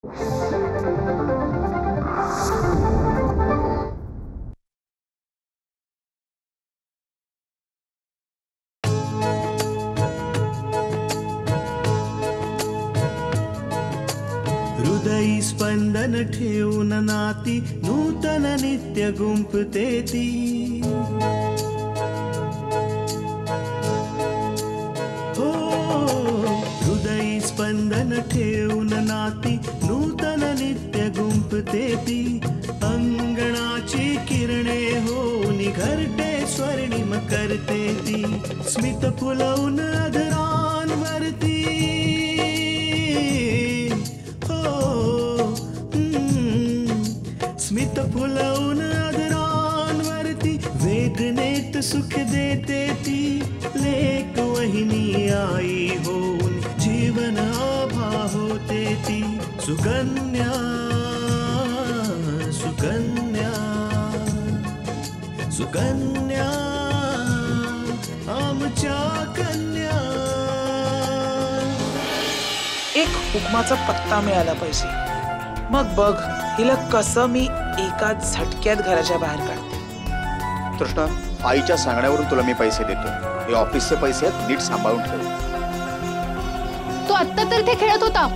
हृदयी स्पंदन ठेवून नाती नूतन नित्य गुंफते ती हो हृदयी स्पंदन ठेवून नाती नूतन नित्य गुंफते ती अंगणाची किरणे होऊन घरटे स्वर्णिम करते ती स्मित फुलवून अधरांवरती स्मित फुलवून अधरांवरती वेदनेत सुख देते ती लेक वहिनी आई होऊन जीवन आभा होते ती सुकन्या सुकन्या सुकन्या आमच्या कन्या. एक हुकमाचा पत्ता मिळाला पाहिजे, मग बघ हिला कसं मी एका झटक्यात घराच्या बाहेर काढते. तृष्णा, आईच्या सांगण्यावरून तुला मी पैसे देतो. हे ऑफिसचे पैसे आहेत, नीट सांभाळून ठेव. तो आत्ता तर इथे खेळत होता.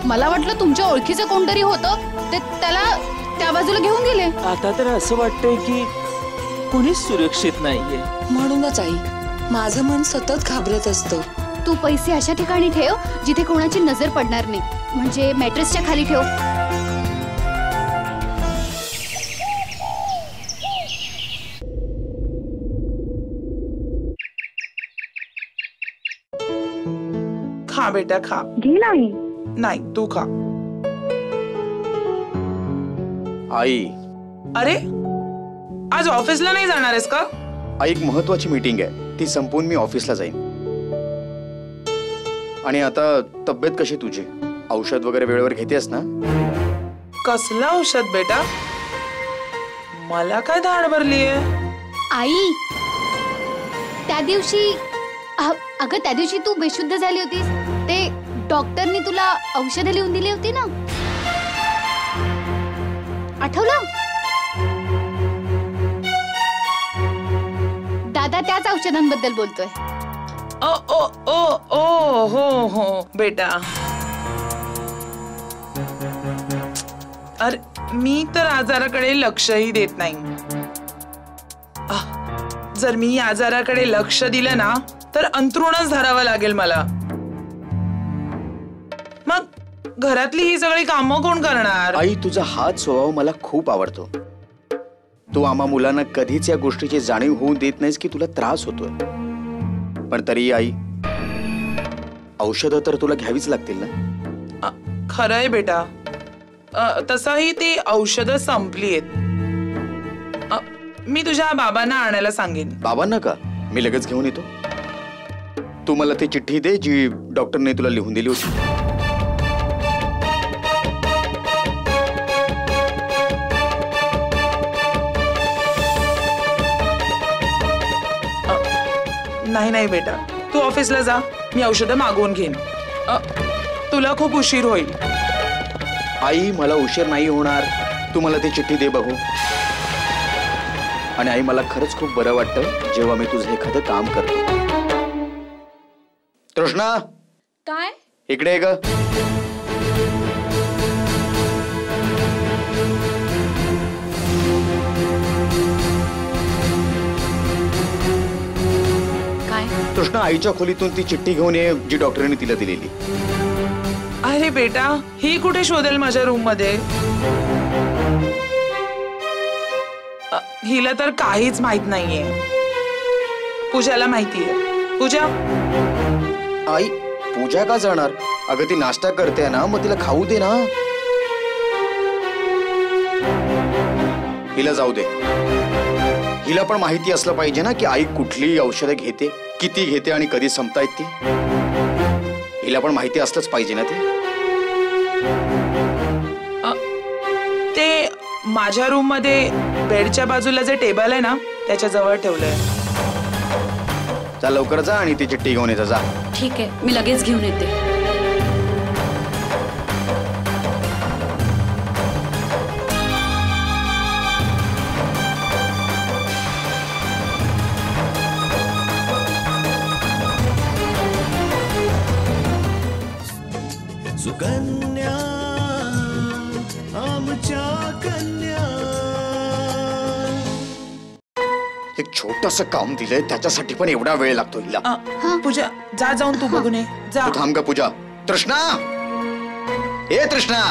मला वाटलं तुमच्या ओळखीचं कोणतरी होतं, ते त्याला त्या बाजूला घेऊन गेले. आता तर असं वाटतंय की कोणीच सुरक्षित नाहीये. म्हणूनच आई, माझं मन सतत घाबरत असतं. तू पैसे अशा ठिकाणी ठेव जिथे कोणाची नजर पडणार नाही, म्हणजे मॅट्रेसच्या खाली ठेव. खा बेटा खा. घे नाही. नाही तू खा. आई, अरे आज ऑफिसला नाही जाणार आहेस का? आई, एक महत्वाची मीटिंग आहे, ती संपवून मी ऑफिसला जाईन. आणि आता तब्येत कशी तुझी? औषध वगैरे वेळेवर घेतेस ना? कसलं औषध बेटा? मला काय धाड भरलीये? आई, त्या दिवशी अगं त्या दिवशी तू बेशुद्ध झाली होतीस, ते डॉक्टरनी तुला औषधं लिहून दिली होती ना, आठवलं? दादा त्याच औषधांबद्दल बोलतोय. ओ ओ ओ ओ हो हो बेटा. अरे मी तर आजाराकडे लक्षही देत नाही. जर मी आजाराकडे लक्ष दिलं ना तर अंथरुणच धरावं लागेल मला. मग घरातली ही सगळी कामं कोण करणार? आई, तुझा हाच स्वभाव मला खूप आवडतो. तू आम्हा मुलांना कधीच या गोष्टीची जाणीव होऊन देत नाहीस की तुला त्रास होतोय. पण तरी आई, औषधं तर तुला घ्यावीच लागतील ना? खरंय बेटा. तसाही ती औषधं संपलीयेत. मी तुझ्या बाबांना आणायला सांगेन. बाबांना का? मी लगेच घेऊन येतो. तू मला ती चिठ्ठी दे जी डॉक्टरने तुला लिहून दिली होती. नाही नाही बेटा, तू ऑफिसला जा, मी औषधं मागवून घेईन. तुला खूप उशीर होईल. आई, मला उशीर नाही होणार. तू मला ती चिठ्ठी दे बघू. आणि आई, मला खरंच खूप बरं वाटतं जेव्हा मी तुझं एखादं काम करतो. तृष्णा, काय? इकडे ग. काय? तृष्णा, आईच्या खोलीतून ती चिठ्ठी घेऊन ये जी डॉक्टरांनी तिला दिलेली. अरे बेटा, ही कुठे शोधेल माझ्या रूम मध्ये? हिला तर काहीच माहित नाहीये. पूजाला माहितीये. पूजा. आई, पूजा का जाणार? अगं ती नाश्ता करते ना, मग तिला खाऊ दे ना. हिला जाऊ दे. हिला पण माहिती असलं पाहिजे ना की आई कुठली औषधं घेते, किती घेते आणि कधी संपतायत ती. हिला पण माहिती असलंच पाहिजे ना ते. ते माझ्या रूम मध्ये बेडच्या बाजूला जे टेबल आहे ना त्याच्या जवळ ठेवलंय. जा लवकर जा आणि ती चिठ्ठी घेऊन येते. जा. ठीक आहे, मी लगेच घेऊन येते. आमच्या कन्या. एक छोटस काम दिलंय त्याच्यासाठी पण एवढा वेळ लागतो हिला. पूजा जा, जाऊन तू बघून ये जा. तू थांब का पूजा. तृष्णा, ए तृष्णा,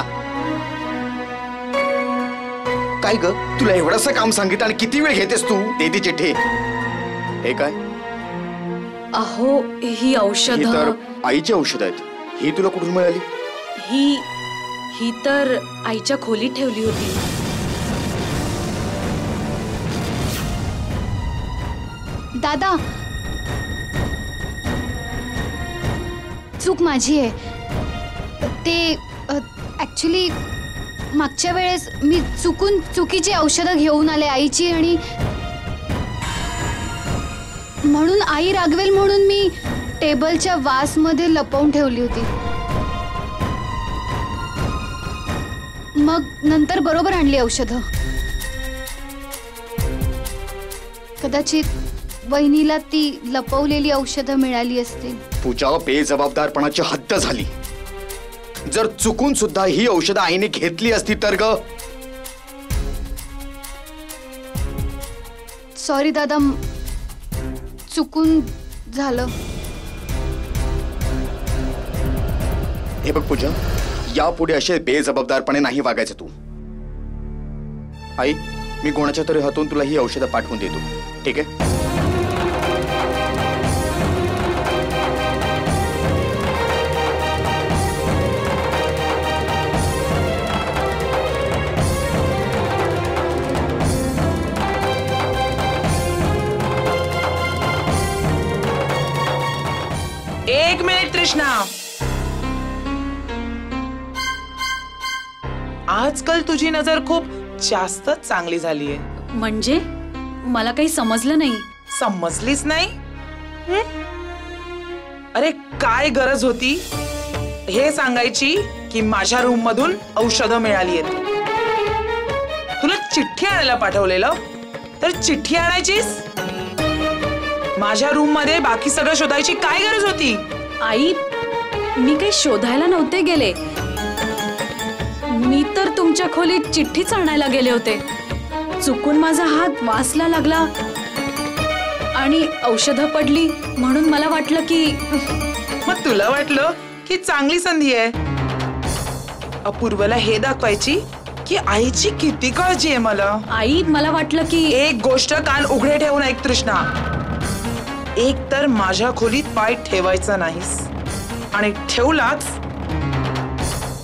काय ग तुला एवढंस काम सांगितलं आणि किती वेळ घेतेस तू? दे ती चिठ्ठी. हे काय? अहो ही ही औषध तर आईची औषध आहेत. ही तुला कुठून मिळाली? ही तर आईच्या खोलीत ठेवली होती. दादा, चूक माझी आहे. ते ऍक्च्युली मागच्या वेळेस मी चुकीची औषधं घेऊन आले आईची, आणि म्हणून आई रागवेल म्हणून मी टेबलच्या वासमध्ये लपवून ठेवली होती. मग नंतर बरोबर आणली औषधं. कदाचित वहिनीला ती लपवलेली औषधं मिळाली असतील. पूजा, बेजबाबदारपणाची हद्द झाली. जर चुकून सुद्धा ही औषधं आईने घेतली असती तर ग. सॉरी दादा, चुकून झालं. हे बघ पूजा, यापुढे असे बेजबाबदारपणे नाही वागायचं तू. आई, मी कोणाच्या तरी हातून तुला ही औषधं पाठवून देतो, ठीक आहे? एक मिनिट तृष्णा, आजकाल तुझी नजर खूप जास्त चांगली झालीये. म्हणजे मला काही समजलं नाही. समजलीच नाही? अरे काय गरज होती हे सांगायची की माझ्या रूम मधून औषधं मिळाली आहेत. तुला चिठ्ठी आणायला पाठवलेलं तर चिठ्ठी आणायचीस. माझ्या रूम मध्ये बाकी सगळं शोधायची काय गरज होती? आई, मी काही शोधायला नव्हते गेले. मी तर तुमच्या खोलीत चिठ्ठीच आणायला गेले होते. चुकून माझा हात वासला लागला आणि औषधं पडली म्हणून मला वाटलं की. मग तुला वाटलं की चांगली संधी आहे अपूर्वला हे दाखवायची की आईची किती काळजी आहे मला. आई, मला वाटलं की. एक गोष्ट कान उघडे ठेवून ऐक तृष्णा. एक तर माझ्या खोलीत पाय ठेवायचा नाहीस, आणि ठेवलाच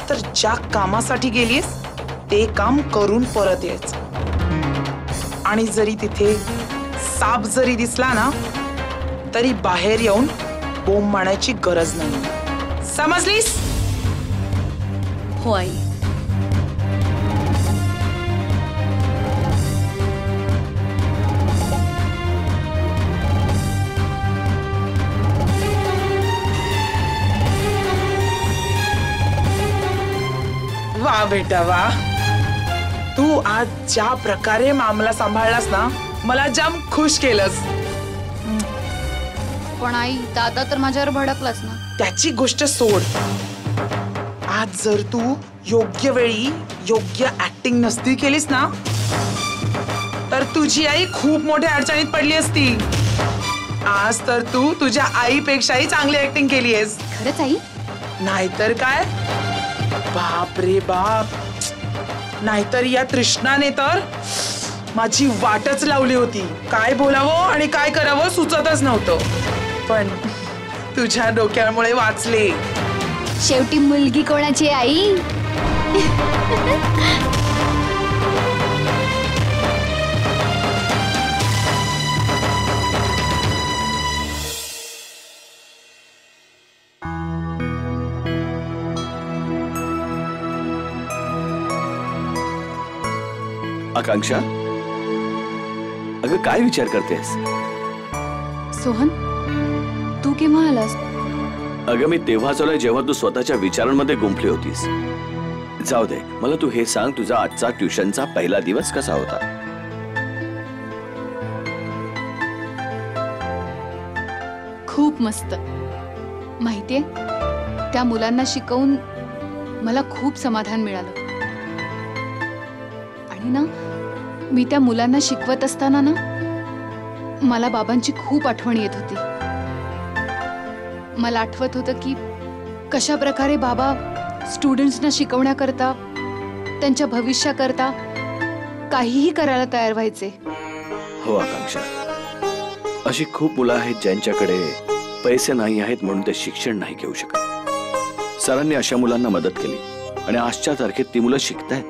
तर ज्या कामासाठी गेलीस ते काम करून परत यायचं. आणि जरी तिथे साप जरी दिसला ना तरी बाहेर येऊन बोंब मारायची गरज नाही. समजलीस? हो आई. वा बेटा वा, तू आज ज्या प्रकारे मामला सांभाळलास ना मला जाम खुश केलंस. पण आई, दादा तर माझ्यावर भडकलाच ना. त्याची गोष्ट सोड. आज जर तू योग्य वेळी योग्य ऍक्टिंग नसती केलीस ना तर तुझी आई खूप मोठ्या अडचणीत पडली असती. आज तर तू तुझ्या आईपेक्षाही चांगली ऍक्टिंग केली आहेस. खरंच आई? नाहीतर काय. बाप रे बाप. नाहीतर या तृष्णाने तर माझी वाटच लावली होती. काय बोलावं आणि काय करावं सुचतच नव्हतं. पण तुझ्या डोक्यामुळे वाचले. शेवटी मुलगी कोणाची आई? आकांक्षा, अगं काय विचार करतेस? सोहन, तू केव्हा आलास? अगं मी तेव्हाच आलोय जेव्हा तू स्वतःच्या विचारांमध्ये गुंफली होतीस. जाऊ दे, मला तू हे सांग, तुझा आजचा ट्युशनचा पहिला दिवस कसा होता? खूप मस्त. माहितीये, त्या मुलांना शिकवून मला खूप समाधान मिळालं. आणि ना मी त्या मुलांना शिकवत असताना ना मला बाबांची खूप आठवण येत होती. मला आठवत होतं की कशा प्रकारे बाबा स्टुडंट्सना शिकवण्याकरता, त्यांच्या भविष्याकरता काहीही करायला तयार व्हायचे. हो आकांक्षा, अशी खूप मुलं आहेत ज्यांच्याकडे पैसे नाही आहेत म्हणून ते शिक्षण नाही घेऊ शकत. सरांनी अशा मुलांना मदत केली आणि आजच्या तारखेत ती मुलं शिकतायत.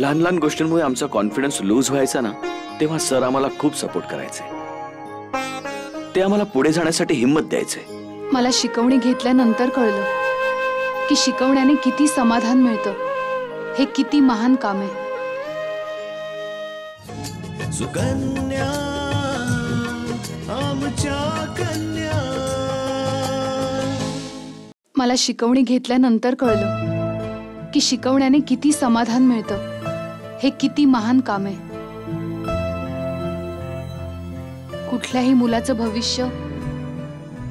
लहान लहान गोष्टींमुळे आमचा कॉन्फिडन्स लूज व्हायचा ना, तेव्हा सर आम्हाला खूप सपोर्ट करायचे. ते आम्हाला पुढे जाण्यासाठी हिंमत द्यायचे. मला शिकवणी घेतल्यानंतर कळलं की शिकवण्याने किती समाधान मिळतं, हे किती महान काम आहे. सुकन्या आमच्या कन्या. मला शिकवणी घेतल्यानंतर कळलं की शिकवण्याने किती समाधान मिळतं, हे किती महान काम आहे. कुठल्याही मुलाचं भविष्य,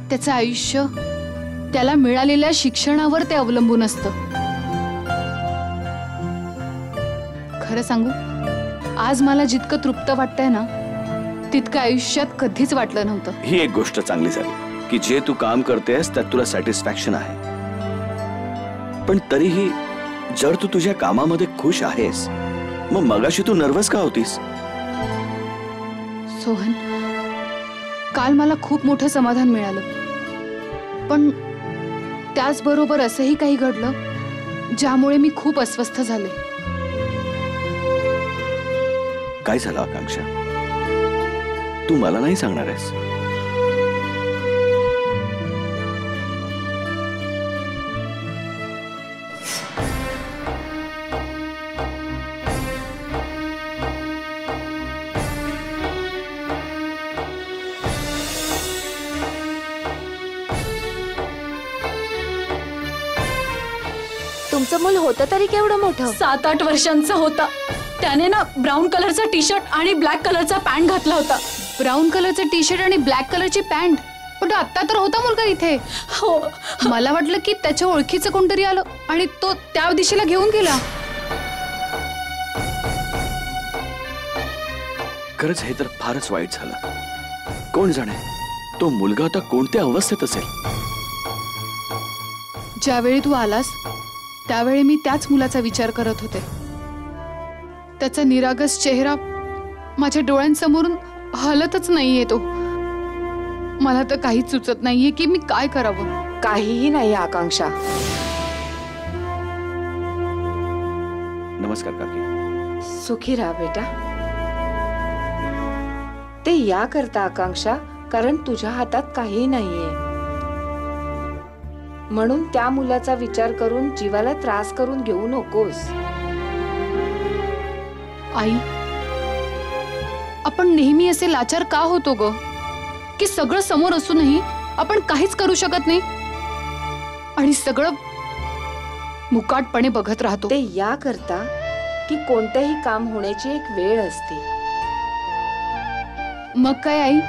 त्याचं आयुष्य त्याला मिळालेल्या शिक्षणावर ते अवलंबून असतं. खरं सांगू, आज मला जितकं तृप्त वाटतंय ना, तितकं आयुष्यात कधीच वाटलं नव्हतं. ही एक गोष्ट चांगली झाली की जे तू काम करतेस त्यात तुला सॅटिस्फॅक्शन आहे. पण तरीही जर तू तुझ्या कामामध्ये खुश आहेस, मग मगाशी तू नर्वस का होतीस? सोहन, काल मला खूप मोठं समाधान मिळालं, पण त्याचबरोबर असंही काही घडलं ज्यामुळे मी खूप अस्वस्थ झाले. काय झालं आकांक्षा? तू मला नाही सांगणार आहेस? तुमचं मूल होतं तरी केवढं मोठं? 7-8 वर्षांचा होता. त्याने ना ब्राऊन कलरचा टी शर्ट आणि ब्लॅक कलरचा पॅन्ट घातला होता. ब्राऊन कलरचं टी शर्ट आणि ब्लॅक कलरची पॅन्ट? पण आता तर होता मुलगा इथे. हो, मला वाटलं की त्याच्या ओळखीचं कोणतरी आलं आणि तो त्या दिशेला घेऊन गेला. खरंच हे तर फारच वाईट झालं. कोण जाणे तो मुलगा आता कोणत्या अवस्थेत असेल. ज्यावेळी तू आलास त्यावेळी मी त्याच मुलाचा विचार करत होते. त्याचा निरागस चेहरा माझ्या डोळ्यांसमोरून हलतच नाहीये. तो मला तर काहीच सुचत नाहीये की मी काय करावं. काहीही नाही आकांक्षा. नमस्कार काकी. सुखी राहा बेटा. ते या करता आकांक्षा, कारण तुझ्या हातात काहीही नाहीये. म्हणून त्या मुलाचा विचार करून जीवाला त्रास करून घेऊ नकोस. आई, आपण नेहमी असे लाचार का होतो ग, की सगळं समोर असूनही आपण काहीच करू शकत नाही आणि सगळं मुकाटपणे बघत राहतो. ते या करता की कोणतेही काम होण्याची एक वेळ असते. मग काय आई,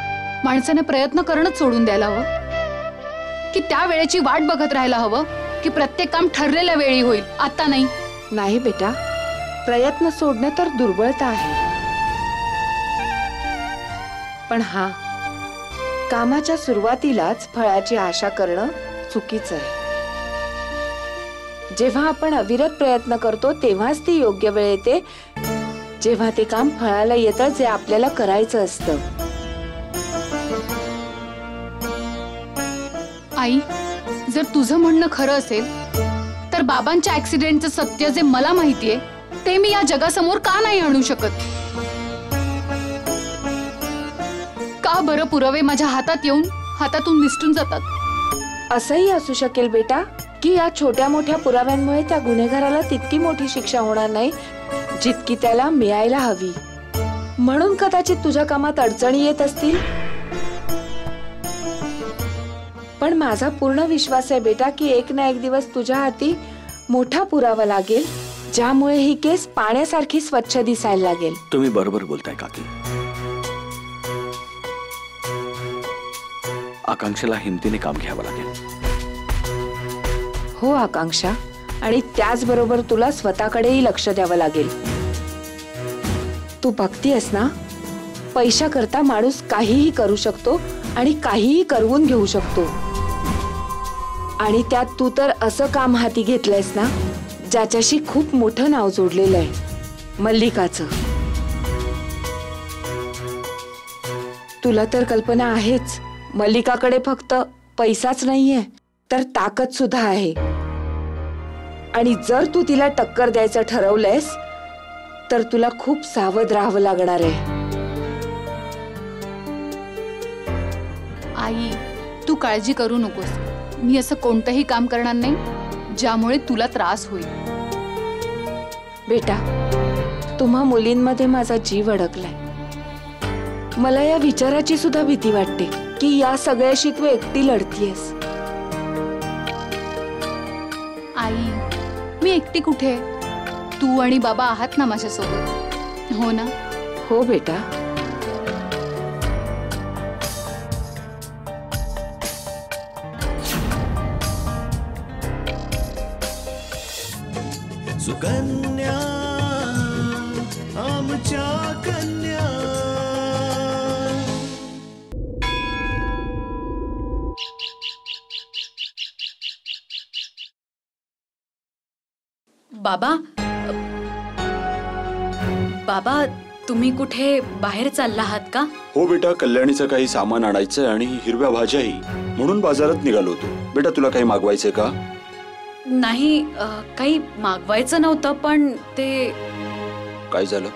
माणसाने प्रयत्न करणंच सोडून द्यायला हवं की त्या वेळेची वाट बघत राहायला हवं की प्रत्येक काम ठरलेल्या वेळी होईल, आता नाही? नाही बेटा, प्रयत्न सोडणं तर दुर्बळता आहे. पण हा, कामाच्या सुरुवातीलाच फळाची आशा करणं चुकीचं आहे. जेव्हा आपण अविरत प्रयत्न करतो तेव्हाच ती योग्य वेळ येते, जेव्हा ते काम फळाला येतं जे आपल्याला करायचं असतं. आई, जर तुझं म्हणणं खरं असेल तर बाबांच्या ऍक्सिडेंटचं सत्य जे मला माहितीये ते मी या जगासमोर का नाही आणू शकत? का बरं पुरावे माझ्या हातात येऊन हातातून निसटून जातात? असंही असू शकेल बेटा की या छोट्या मोठ्या पुराव्यांमुळे त्या गुन्हेगाराला तितकी मोठी शिक्षा होणार नाही जितकी त्याला मिळायला हवी. म्हणून कदाचित तुझ्या कामात अडचणी येत असतील. पण माझा पूर्ण विश्वास आहे बेटा की एक ना एक दिवस तुझ्या हाती मोठा पुरावा लागेल, ज्यामुळे ही केस पाण्यासारखी स्वच्छ दिसायला लागेल. तुम्ही बरोबर बोलताय काकी. आकांक्षेला हिमतीने काम घ्यावं लागेल. हो आकांक्षा, आणि त्याचबरोबर तुला स्वतःकडेही लक्ष द्यावं लागेल. तू बघतीयस ना, पैशाकरता माणूस काहीही करू शकतो आणि काहीही करवून घेऊ शकतो. आणि त्यात तू तर असं काम हाती घेतलंयस ना, ज्याच्याशी खूप मोठं नाव जोडलेलं आहे, मल्लिकाचं. तुला तर कल्पना आहेच, मल्लिकाकडे फक्त पैसाच नाहीये तर ताकद सुद्धा आहे. आणि जर तू तिला टक्कर द्यायचं ठरवलंयस तर तुला खूप सावध राहावं लागणार आहे. आई, तू काळजी करू नकोस. मी असं कोणतंही काम करणार नाही ज्यामुळे तुला त्रास होईल. बेटा, तुम्हा मुलींमध्ये माझा जीव अडकलाय. मला या विचाराची सुद्धा भीती वाटते की या सगळ्याशी तू एकटी लढतीयस. आई, मी एकटी कुठे? तू आणि बाबा आहात ना माझ्यासोबत, हो ना? हो बेटा. सुकन्या आमच्या कन्या. बाबा, बाबा तुम्ही कुठे बाहेर चालला आहात का? हो बेटा, कल्याणीचं काही सामान आणायचंय आणि हिरव्या भाज्याही, म्हणून बाजारात निघालो होतो. बेटा, तुला काही मागवायचंय का? नाही, काही मागवायचं नव्हतं, पण ते... काय झालं?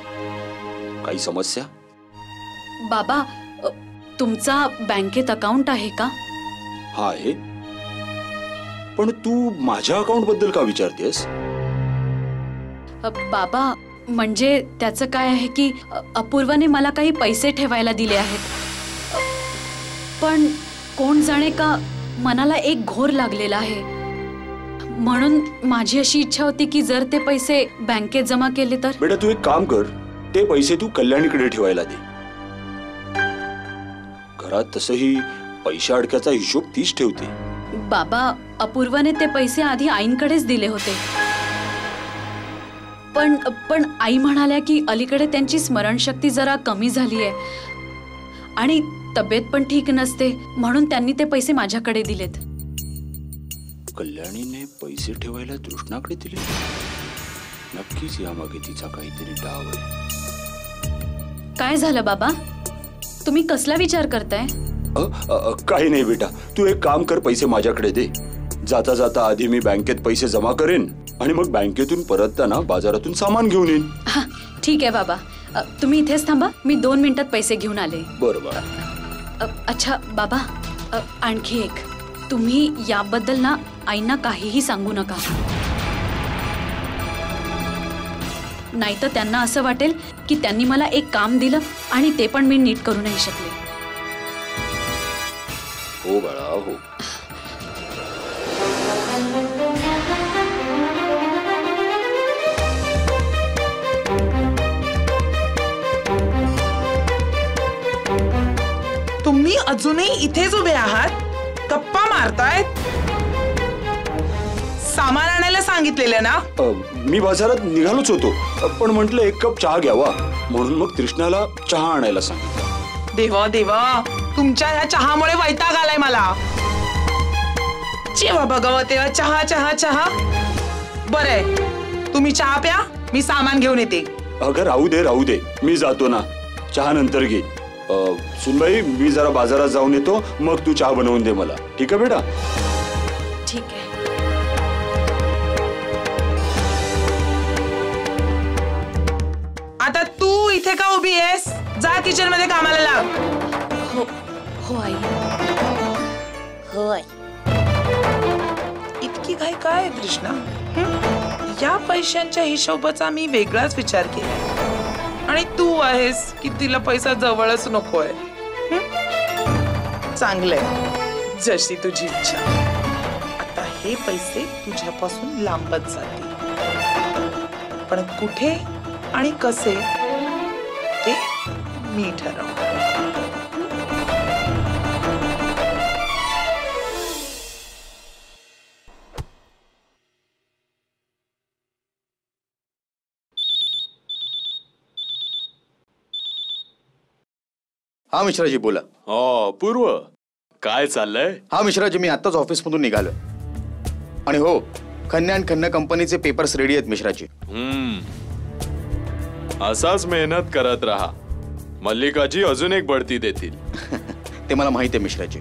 काही समस्या? बाबा, तुमचा बँकेत अकाउंट आहे का? हा आहे. पण तू माझ्या अकाउंट बद्दल का विचारतेस? बाबा, म्हणजे त्याचं काय आहे की अपूर्वाने मला काही पैसे ठेवायला दिले आहेत, पण कोण जाणे का मनाला एक घोर लागलेला आहे. म्हणून माझी अशी इच्छा होती की जर ते पैसे बँकेत जमा केले तर. बेटा, तू एक काम कर, ते पैसे तू कल्याणीकडे ठेवायला दे. घरात तसंही पैसे अडक्याचा हिशोब तीच ठेवते. बाबा, अपूर्वाने ते पैसे आधी आईंकडेच दिले होते, पण आई म्हणाल्या की अलीकडे त्यांची स्मरणशक्ती जरा कमी झाली आहे आणि तब्येत पण ठीक नसते, म्हणून त्यांनी ते पैसे माझ्याकडे दिलेत. कल्याणीने पैसे ठेवायला तृष्णाकडे दिले? नक्कीच यामागे तिचा काहीतरी डाव आहे. काय झालं बाबा, तुम्ही कसला विचार करताय? काही नाही बेटा, तू एक काम कर, पैसे माझ्याकडे दे. जाता जाता आधी मी बँकेत पैसे जमा करेन आणि मग बँकेतून परतताना बाजारातून सामान घेऊन येईन. ठीक आहे बाबा, तुम्ही इथेच थांबा, मी 2 मिनिटात पैसे घेऊन आले. बरोबर. अच्छा बाबा, आणखी एक, तुम्ही याबद्दल ना आईंना काहीही सांगू नका, नाहीतर त्यांना असं वाटेल की त्यांनी मला एक काम दिलं आणि ते पण मी नीट करू नाही शकले. हो बाळा, हो. तुम्ही अजूनही इथेच उभे आहात, गप्पा मारतायत? सामान आणायला सांगितलेलं ना? मी बाजारात निघालोच होतो, पण म्हटलं 1 कप चहा घ्यावा, म्हणून मग तृष्णाला चहा आणायला सांगितलं. देवा देवा, तुमच्या ह्या चहामुळे वैताग आलाय मला. जेव्हा बघावं तेव्हा चहा चहा चहा. बरंय, तुम्ही चहा प्या, मी सामान घेऊन येते. अगं राहू दे, मी जातो ना, चहा नंतर घे. सुनबाई, मी जरा बाजारात जाऊन येतो, मग तू चहा बनवून दे मला. ठीक आहे बेटा? ठीक आहे. आता तू इथे का उभी आहेस? जा किचन मध्ये कामाला लाग. हो आई. होय. इतकी घाई काय कृष्णा? या पैशांच्या हिशोबाचा मी वेगळाच विचार केला आणि तू आहेस की तिला पैसा जवळच नकोय. चांगलंय, जशी तुझी इच्छा. आता हे पैसे तुझ्यापासून लांबच जातील, पण कुठे आणि कसे ते मी ठरवणार. हा मिश्राजी बोला. पूर्व काय चाललंय? हा मिश्राजी, मी आत्ताच ऑफिसमधून निघालो. आणि हो, खन्ना अँड खन्ना कंपनीचे पेपर्स रेडी आहेत मिश्राजी. असाच मेहनत करत राहा. मल्लिकाजी अजून एक बढती देतील. ते मला माहिती आहे मिश्राजी.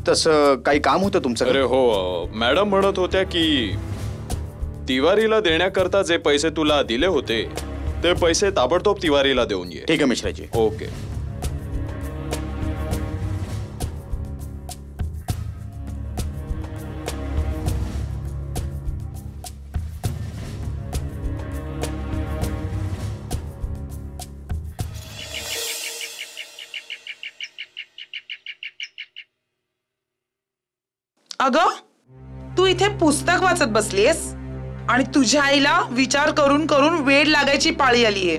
तसं काही काम होतं तुमचं? अरे हो, मॅडम म्हणत होत्या की तिवारीला देण्याकरता जे पैसे तुला दिले होते ते पैसे ताबडतोब तिवारीला देऊन ये. ठीक आहे मिश्राजी. ओके. अगं, तू इथे पुस्तक वाचत बसलीयस आणि तुझ्या आईला विचार करून करून वेळ लागायची पाळी आलीये.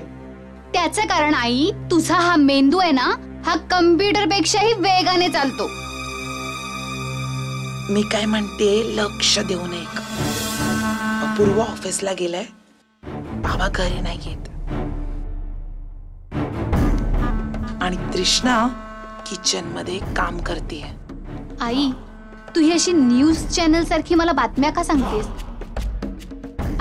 त्याचं कारण आई, तुझा हा मेंदू आहे ना, हा कम्प्युटर पेक्षाही वेगाने चालतो. मी काय म्हणते, लक्ष देऊन ऐक. अपूर्व ऑफिसला गेलाय, बाबा घरी नाही येत, आणि तृष्णा किचन मध्ये काम करते. आई, तू ही अशी न्यूज चॅनल सारखी मला बातम्या का सांगतेस?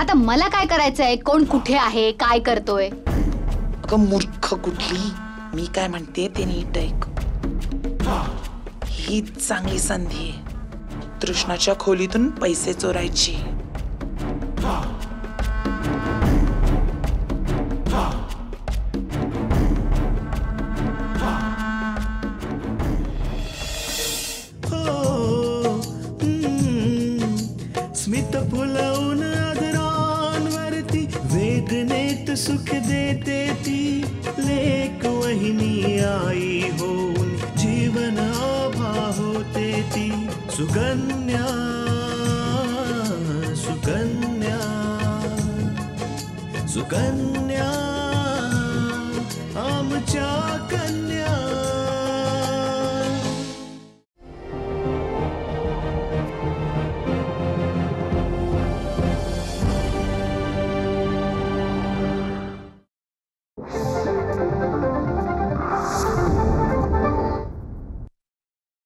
आता मला काय करायचंय, कोण कुठे आहे, काय करतोय? अगं मूर्ख कुठली, मी काय म्हणते ते नीट ऐक. ही चांगली संधी आहे तृष्णाच्या खोलीतून पैसे चोरायची. स्मित फुलवून आदरांवरती वेदनेत सुख देते ती लेक वहिनी आई होऊन जीवन आभा होते ती. सुकन्या सुकन्या सुकन्या आमच्या कन्या.